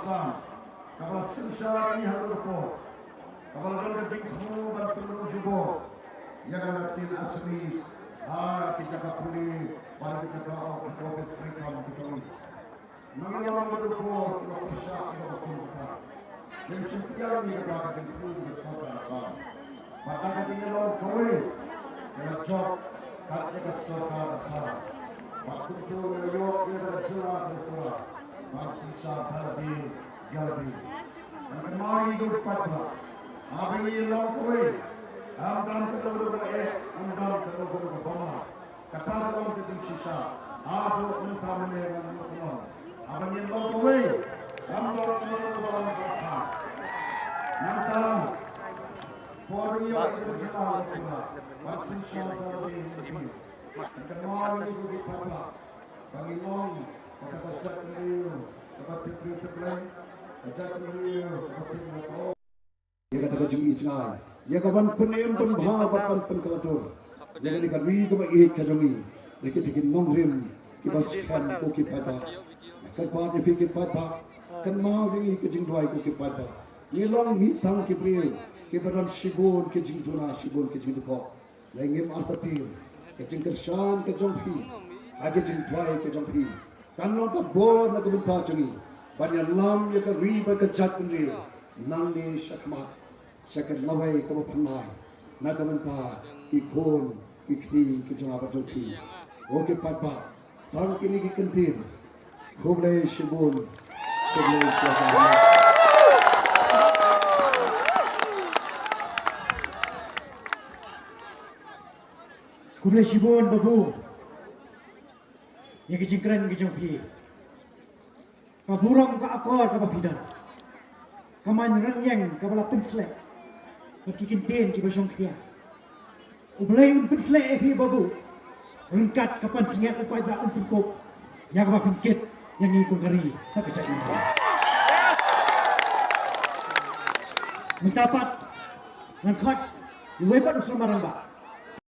Asam, kapal Sensha ni Harupo, kapal Raja Jinghu Bartolo Jubo, Yagalatin Asmis, Kijakapuni, Barikatao, Office Freedom Kitoni. Nangalang Harupo, Lokisha, Yokokuta. Yang sekian ni agak Jinghu Bersama Asam. Maka tinggal Kowe, yang job kat Bersama Asam. Waktu itu York dia berjuang berjuang. Masih sahaja jadi. Dan kemarin itu pada hari ini Kowe, dalam kedua dalam kedua bama. Kata dalam kedua sisa, ada utamanya yang menolak. Apa yang Kowe, dalam kedua bama. Nanti, Korea itu berjuang berjuang. Masih sahaja jadi. Kemarin itu di pada Bangimong, kata sejak beliau seperti itu lain, sejak beliau seperti itu. Ia kata kejungi cengai. Ia kawan penem penbahapan penkelajur. Jangan dikari kebaik kejungi. Lekit ikin nongrim kibaskan koki pada. Kerpat fikir pada. Kenal ini kejung dua koki pada. Nilong hitang kibril kibaran sibun kejung tuna sibun kejung dukok. Lengim artatil. Kejeng kersan kejong pi, aja jeng tuai kejong pi. Kanong kabor na kebentar cengi, banyak lam ya keri berkejat pendiri. Nang ni syakmat, syakat lawai kebapanai. Na kebentar ikon ikti kejong apa jong pi. Oke papa, tang kini kikentir. Kublai shibun, kublai syakmat. Kublai shibun babu, yang kejengkeran kejeng pi, kaburang ka akor ka bapidan, kaman renyeng ka balapin flek, kikintin ki basong kia, ublay unpin flek pi babu, rengkat kapan singat upay ba unpin kop, yang ka bapingkit yang ikong kari sa kecak ito. Mentapat, ngangkat, iwepat usah marang ba.